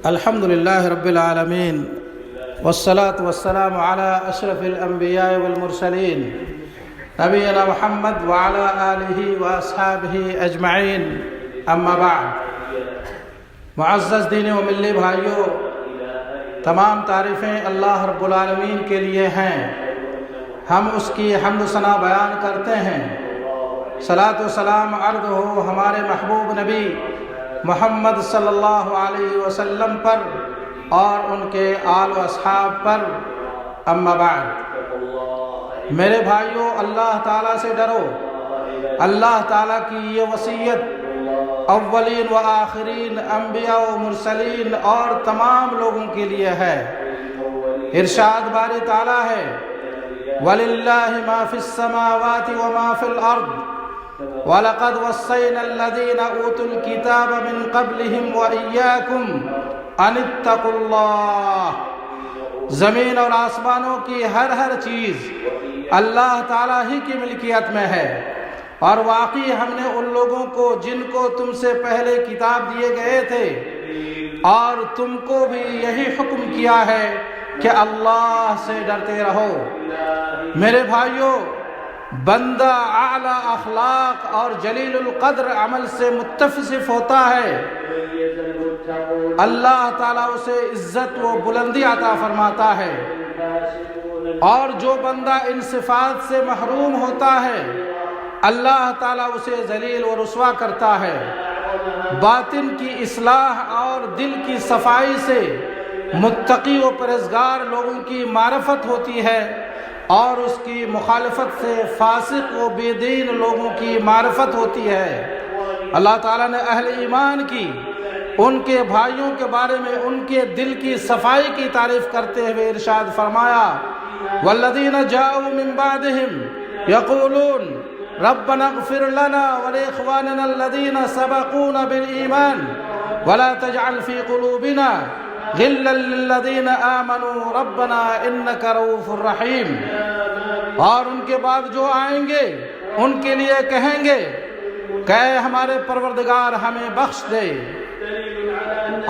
الحمد لله رب العالمين والصلاة والسلام على أشرف الأنبياء والمرسلين نبينا محمد وعلى آله وأصحابه أجمعين أما بعد. معزز دینی و ملی بھائیوں، تمام تعریفیں اللہ رب العالمین کے لیے ہیں. ہم اس کی حمد و ثنا بیان کرتے ہیں. صلاۃ و سلام عرض ہو ہمارے محبوب نبی محمد صلی اللہ علیہ وسلم پر اور ان کے آل و اصحاب پر. اما بعد، میرے بھائیوں، اللہ تعالیٰ سے ڈرو. اللہ تعالیٰ کی یہ وصیت اولین و آخرین انبیاء و مرسلین اور تمام لوگوں کے لیے ہے. ارشاد باری تعالیٰ ہے، وَلِلَّهِ مَا فِي السَّمَاوَاتِ وَمَا فِي الْأَرْضِ وَلَقَدْ وَصَّيْنَا الَّذِينَ أُوتُوا الْكِتَابَ مِنْ قَبْلِهِمْ وَإِيَّاكُمْ أَنِ اتَّقُوا اللَّهَ. زمین اور آسمانوں کی ہر چیز اللہ تعالیٰ ہی کی ملکیت میں ہے، اور واقعی ہم نے ان لوگوں کو جن کو تم سے پہلے کتاب دیے گئے تھے اور تم کو بھی یہی حکم کیا ہے کہ اللہ سے ڈرتے رہو. میرے بھائیوں، بندہ اعلیٰ اخلاق اور جلیل القدر عمل سے متصف ہوتا ہے، اللہ تعالیٰ اسے عزت و بلندی عطا فرماتا ہے. اور جو بندہ ان صفات سے محروم ہوتا ہے، اللہ تعالیٰ اسے ذلیل و رسوا کرتا ہے. باطن کی اصلاح اور دل کی صفائی سے متقی و پرہیزگار لوگوں کی معرفت ہوتی ہے، اور اس کی مخالفت سے فاسق و بے دین لوگوں کی معرفت ہوتی ہے. اللہ تعالیٰ نے اہل ایمان کی ان کے بھائیوں کے بارے میں ان کے دل کی صفائی کی تعریف کرتے ہوئے ارشاد فرمایا، والذین جاءوا من بعدهم یقولون ربنا اغفر لنا ولاخواننا الذین سبقونا بالایمان ولا تجعل في قلوبنا غلا للذین آمنوا ربنا انک رؤوف رحیم. اور ان کے بعد جو آئیں گے ان کے لیے کہیں گے کہ اے ہمارے پروردگار ہمیں بخش دے،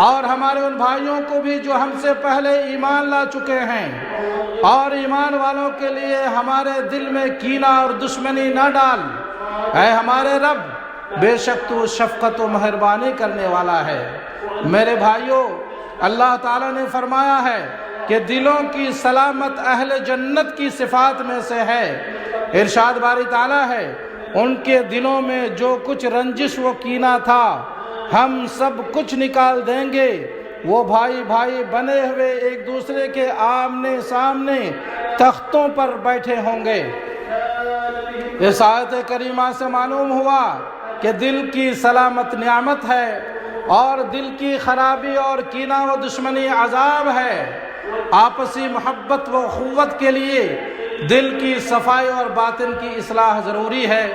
اور ہمارے ان بھائیوں کو بھی جو ہم سے پہلے ایمان لا چکے ہیں، اور ایمان والوں کے لیے ہمارے دل میں کینہ اور دشمنی نہ ڈال. اے ہمارے رب، بے شک تو شفقت و مہربانی کرنے والا ہے. میرے بھائیوں، اللہ تعالیٰ نے فرمایا ہے کہ دلوں کی سلامت اہل جنت کی صفات میں سے ہے. ارشاد باری تعالیٰ ہے، ان کے دلوں میں جو کچھ رنجش و کینہ تھا ہم سب کچھ نکال دیں گے. وہ بھائی بنے ہوئے ایک دوسرے کے آمنے سامنے تختوں پر بیٹھے ہوں گے. اس آیت کریمہ سے معلوم ہوا کہ دل کی سلامت نعمت ہے، اور دل کی خرابی اور کینہ و دشمنی عذاب ہے. آپسی محبت و اخوت کے لیے دل کی صفائی اور باطن کی اصلاح ضروری ہے،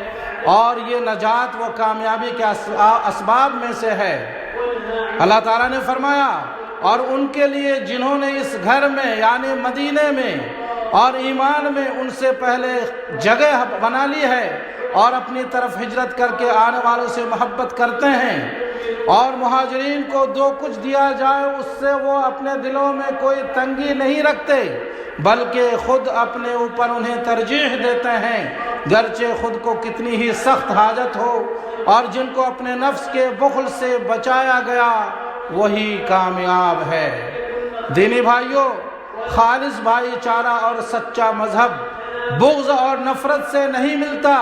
اور یہ نجات و کامیابی کے اسباب میں سے ہے. اللہ تعالیٰ نے فرمایا، اور ان کے لیے جنہوں نے اس گھر میں یعنی مدینے میں اور ایمان میں ان سے پہلے جگہ بنا لی ہے اور اپنی طرف ہجرت کر کے آنے والوں سے محبت کرتے ہیں، اور مہاجرین کو جو کچھ دیا جائے اس سے وہ اپنے دلوں میں کوئی تنگی نہیں رکھتے، بلکہ خود اپنے اوپر انہیں ترجیح دیتے ہیں گرچہ خود کو کتنی ہی سخت حاجت ہو. اور جن کو اپنے نفس کے بخل سے بچایا گیا وہی کامیاب ہے. دینی بھائیوں، خالص بھائی چارہ اور سچا مذہب بغض اور نفرت سے نہیں ملتا.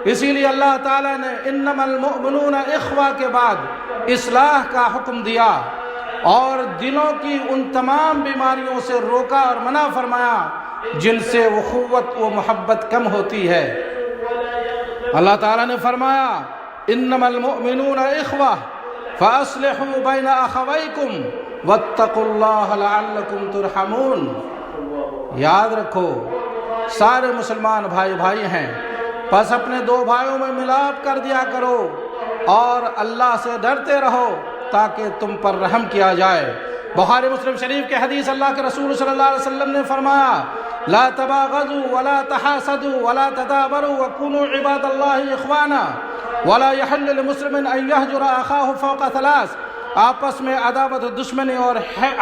اسی لیے اللہ تعالیٰ نے انما المؤمنون اخوہ کے بعد اصلاح کا حکم دیا، اور دلوں کی ان تمام بیماریوں سے روکا اور منع فرمایا جن سے اخوت و محبت کم ہوتی ہے. اللہ تعالیٰ نے فرمایا، انما المؤمنون اخوہ فاصلحوا بین اخویکم واتقوا اللہ لعلکم ترحمون. یاد رکھو، سارے مسلمان بھائی ہیں، پس اپنے دو بھائیوں میں ملاپ کر دیا کرو، اور اللہ سے ڈرتے رہو تاکہ تم پر رحم کیا جائے. بخاری مسلم شریف کے حدیث اللہ کے رسول صلی اللہ علیہ وسلم نے فرمایا، لا تباغضوا ولا تحاسدوا ولا تدابروا وكونوا عباد اللہ اخوانا. ولا يحل لمسلم ان يهجر اخاه فوق ثلاث، آپس میں عداوت و دشمنی اور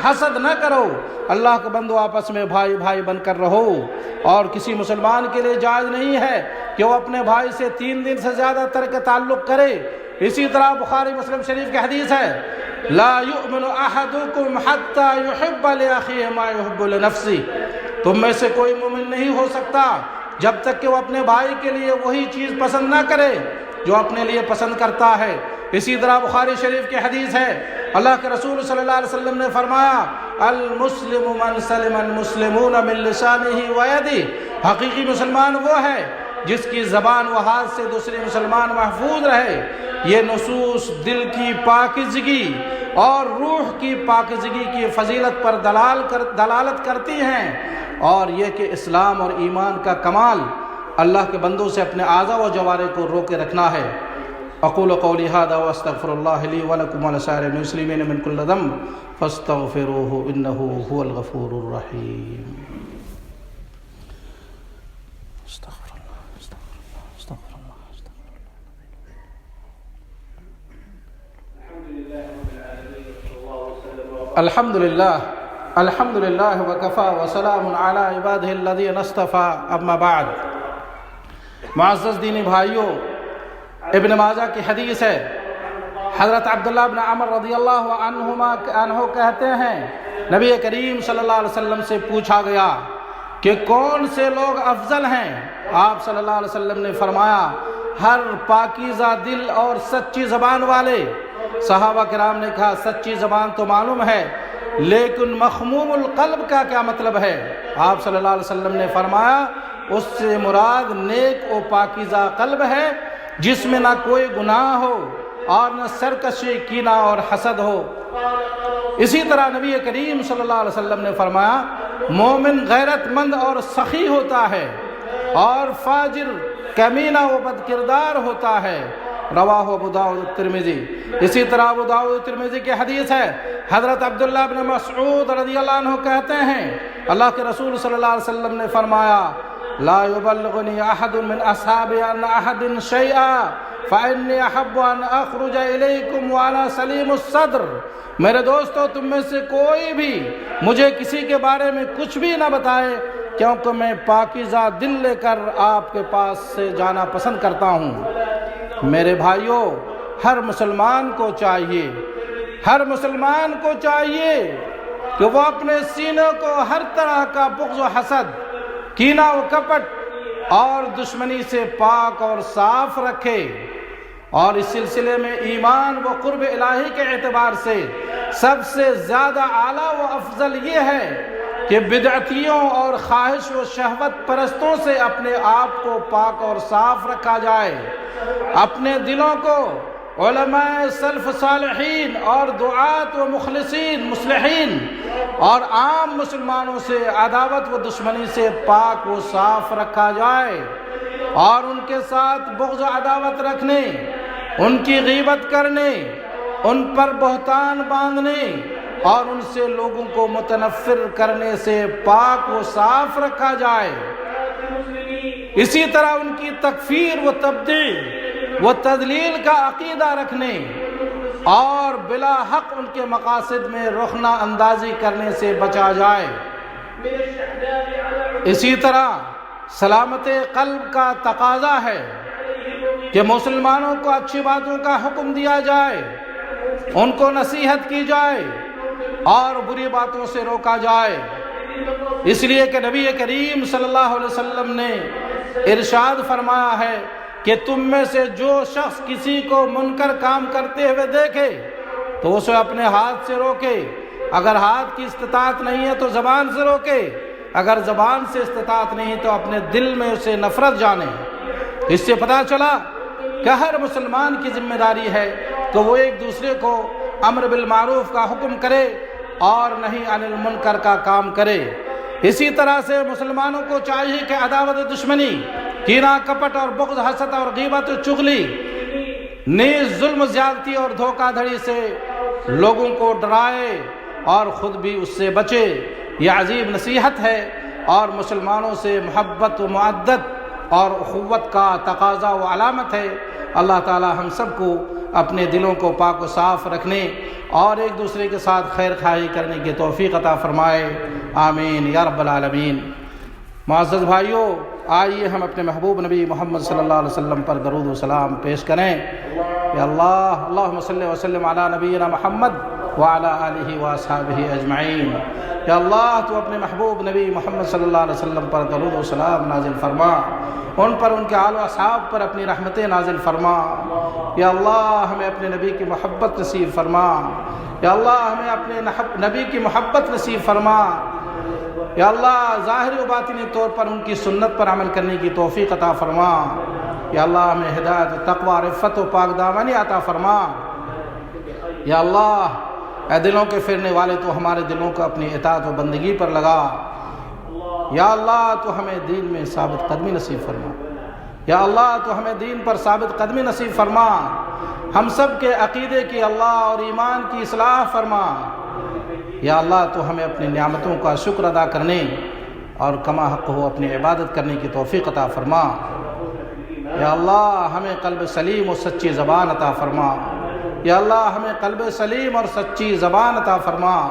حسد نہ کرو، اللہ کے بندو آپس میں بھائی بھائی بن کر رہو، اور کسی مسلمان کے لیے جائز نہیں ہے کہ وہ اپنے بھائی سے 3 دن سے زیادہ ترک تعلق کرے۔ اسی طرح بخاری مسلم شریف کی حدیث ہے، لا یؤمن احدکم حتی یحب لاخیہ ما یحب لنفسہ، تم میں سے کوئی مومن نہیں ہو سکتا جب تک کہ وہ اپنے بھائی کے لیے وہی چیز پسند نہ کرے جو اپنے لیے پسند کرتا ہے۔ اسی طرح بخاری شریف کی حدیث ہے، اللہ کے رسول صلی اللہ علیہ وسلم نے فرمایا، المسلم من سلم المسلمون من لسانہ ویدہ، حقیقی مسلمان وہ ہے جس کی زبان و ہاتھ سے دوسرے مسلمان محفوظ رہے۔ یہ نصوص دل کی پاکیزگی اور روح کی پاکیزگی کی فضیلت پر دلالت کرتی ہیں، اور یہ کہ اسلام اور ایمان کا کمال اللہ کے بندوں سے اپنے اعضاء و جوارح کو روکے رکھنا ہے۔ اقول قولی ھذا واستغفر اللہ لی ولکم ولسائر المسلمین من کل ذنب فاستغفروہ انہ ھو الغفور الرحیم۔ الحمد للہ وکفی وسلام علی عبادہ الذین اصطفی، اما بعد۔ معزز دینی بھائیوں، ابن ماجہ کی حدیث ہے، حضرت عبداللہ بن عمر رضی اللہ عنہ کہتے ہیں، نبی کریم صلی اللہ علیہ وسلم سے پوچھا گیا کہ کون سے لوگ افضل ہیں؟ آپ صلی اللہ علیہ وسلم نے فرمایا، ہر پاکیزہ دل اور سچی زبان والے۔ صحابہ کرام نے کہا، سچی زبان تو معلوم ہے، لیکن مخموم القلب کا کیا مطلب ہے؟ آپ صلی اللہ علیہ وسلم نے فرمایا، اس سے مراد نیک و پاکیزہ قلب ہے جس میں نہ کوئی گناہ ہو اور نہ سرکشی، کینہ اور حسد ہو۔ اسی طرح نبی کریم صلی اللہ علیہ وسلم نے فرمایا، مومن غیرت مند اور سخی ہوتا ہے، اور فاجر کمینہ و بد کردار ہوتا ہے۔ رواہ ابو داؤد الترمذی۔ اسی طرح ابو داؤد الترمذی کی حدیث ہے، حضرت عبداللہ بن مسعود رضی اللہ عنہ کہتے ہیں، اللہ کے رسول صلی اللہ علیہ وسلم نے فرمایا، لا يبلغني احد من اصحابي عن احد شيئا فاني احب ان اخرج اليكم وانا سلیم الصدر۔ میرے دوستو، تم میں سے کوئی بھی مجھے کسی کے بارے میں کچھ بھی نہ بتائے، کیونکہ میں پاکیزہ دل لے کر آپ کے پاس سے جانا پسند کرتا ہوں۔ میرے بھائیوں، ہر مسلمان کو چاہیے کہ وہ اپنے سینوں کو ہر طرح کا بغض و حسد، کینہ و کپٹ اور دشمنی سے پاک اور صاف رکھے، اور اس سلسلے میں ایمان و قرب الہی کے اعتبار سے سب سے زیادہ اعلیٰ و افضل یہ ہے کہ بدعتیوں اور خواہش و شہوت پرستوں سے اپنے آپ کو پاک اور صاف رکھا جائے، اپنے دلوں کو علماء سلف صالحین اور دعات و مخلصین مصلحین اور عام مسلمانوں سے عداوت و دشمنی سے پاک و صاف رکھا جائے، اور ان کے ساتھ بغض و عداوت رکھنے، ان کی غیبت کرنے، ان پر بہتان باندھنے اور ان سے لوگوں کو متنفر کرنے سے پاک و صاف رکھا جائے۔ اسی طرح ان کی تکفیر و تبدیع و تضلیل کا عقیدہ رکھنے اور بلا حق ان کے مقاصد میں رخنہ اندازی کرنے سے بچا جائے۔ اسی طرح سلامت قلب کا تقاضا ہے کہ مسلمانوں کو اچھی باتوں کا حکم دیا جائے، ان کو نصیحت کی جائے اور بری باتوں سے روکا جائے، اس لیے کہ نبی کریم صلی اللہ علیہ وسلم نے ارشاد فرمایا ہے کہ تم میں سے جو شخص کسی کو منکر کام کرتے ہوئے دیکھے تو اسے اپنے ہاتھ سے روکے، اگر ہاتھ کی استطاعت نہیں ہے تو زبان سے روکے، اگر زبان سے استطاعت نہیں تو اپنے دل میں اسے نفرت جانے۔ اس سے پتہ چلا کہ ہر مسلمان کی ذمہ داری ہے کہ وہ ایک دوسرے کو امر بالمعروف کا حکم کرے اور نہیں عن المنکر کا کام کرے۔ اسی طرح سے مسلمانوں کو چاہیے کہ عداوت دشمنی، کینہ کپٹ اور بغض حسد اور غیبت و چغلی، نیز ظلم زیادتی اور دھوکہ دھڑی سے لوگوں کو ڈرائے اور خود بھی اس سے بچے۔ یہ عظیم نصیحت ہے اور مسلمانوں سے محبت و معدت اور اخوت کا تقاضا و علامت ہے۔ اللہ تعالی ہم سب کو اپنے دلوں کو پاک و صاف رکھنے اور ایک دوسرے کے ساتھ خیر خواہی کرنے کی توفیق عطا فرمائے، آمین یا رب العالمین۔ معزز بھائیوں، آئیے ہم اپنے محبوب نبی محمد صلی اللہ علیہ وسلم پر درود و سلام پیش کریں۔ یا اللہ، اللہم صلی وسلم علی نبینا محمد وعلی آلہ واصحابہ اجمعین۔ یا اللہ، تو اپنے محبوب نبی محمد صلی اللہ علیہ وسلم پر درود و سلام نازل فرما، ان پر، ان کے آل و اصحاب پر اپنی رحمتیں نازل فرما۔ یا اللہ، ہمیں اپنے نبی کی محبت نصیب فرما۔ یا اللہ، ہمیں اپنے نبی کی محبت نصیب فرما۔ یا اللہ، ظاہری و باطنی طور پر ان کی سنت پر عمل کرنے کی توفیق عطا فرما۔ یا اللہ، ہمیں ہدایت و تقوی، عفت و پاک دامنی عطا فرما۔ یا اللہ، اے دلوں کے پھرنے والے، تو ہمارے دلوں کو اپنی اطاعت و بندگی پر لگا۔ یا اللہ، تو ہمیں دین میں ثابت قدمی نصیب فرما۔ یا اللہ، تو ہمیں دین پر ثابت قدمی نصیب فرما۔ ہم سب کے عقیدے کی اللہ اور ایمان کی اصلاح فرما۔ یا اللہ، تو ہمیں اپنی نعمتوں کا شکر ادا کرنے اور کما حق ہو اپنی عبادت کرنے کی توفیق عطا فرما۔ یا اللہ، ہمیں قلب سلیم اور سچی زبان عطا فرما۔ یا اللہ، ہمیں قلب سلیم اور سچی زبان عطا فرما۔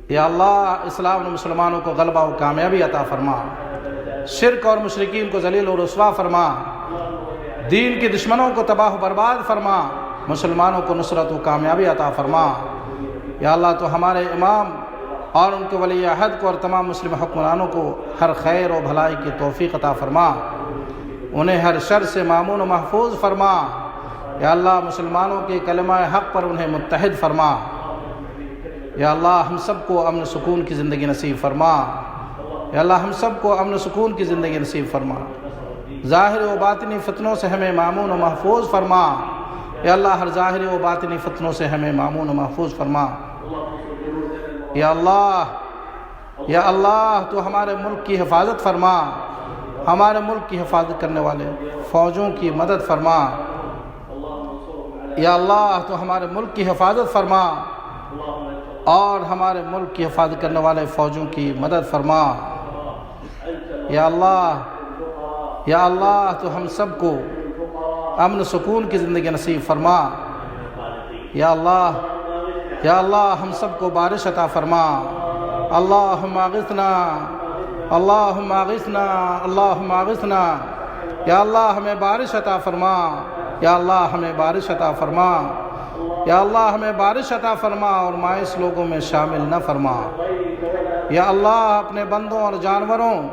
یا اللہ، اسلام و مسلمانوں کو غلبہ و کامیابی عطا فرما، شرک اور مشرکین کو ذلیل و رسوا فرما، دین کے دشمنوں کو تباہ و برباد فرما، مسلمانوں کو نصرت و کامیابی عطا فرما۔ یا اللہ، تو ہمارے امام اور ان کے ولی عہد کو اور تمام مسلم حکمرانوں کو ہر خیر و بھلائی کی توفیق عطا فرما، انہیں ہر شر سے مامون و محفوظ فرما۔ یا اللہ، مسلمانوں کے کلمہ حق پر انہیں متحد فرما۔ یا اللہ، ہم سب کو امن سکون کی زندگی نصیب فرما۔ یا اللہ، ہم سب کو امن سکون کی زندگی نصیب فرما، ظاہر و باطنی فتنوں سے ہمیں مامون و محفوظ فرما۔ یا اللہ، ہر ظاہری و باطنی فتنوں سے ہمیں مامون و محفوظ فرما۔ یا اللہ، تو ہمارے ملک کی حفاظت فرما، ہمارے ملک کی حفاظت کرنے والے فوجوں کی مدد فرما۔ یا اللہ، تو ہمارے ملک کی حفاظت فرما اور ہمارے ملک کی حفاظت کرنے والے فوجوں کی مدد فرما۔ یا اللہ، تو ہم سب کو امن سکون کی زندگی نصیب فرما۔ یا اللہ، ہم سب کو بارش عطا فرما۔ اللہم اغثنا، اللہم اغثنا، اللہم اغثنا۔ یا اللہ، ہمیں بارش عطا فرما۔ یا اللہ، ہمیں بارش عطا فرما۔ یا اللہ، ہمیں بارش عطا فرما اور مائس لوگوں میں شامل نہ فرما۔ یا اللہ، اپنے بندوں اور جانوروں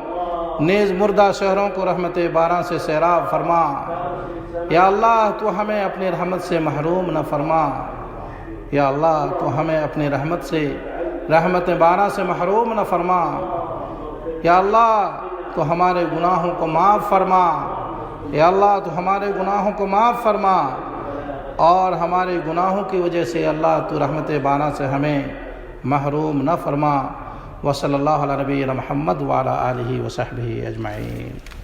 نیز مردہ شہروں کو رحمت باران سے سیراب فرما۔ یا اللہ، تو ہمیں اپنی رحمت سے محروم نہ فرما۔ یا اللہ، تو ہمیں اپنی رحمت سے، رحمت باران سے محروم نہ فرما۔ یا اللہ، تو ہمارے گناہوں کو معاف فرما۔ یا اللہ، تو ہمارے گناہوں کو معاف فرما اور ہمارے گناہوں کی وجہ سے اللہ تو رحمت باران سے ہمیں محروم نہ فرما۔ وصلی اللہ علی نبینا محمد وعلی آلہ وصحبہ اجمعین۔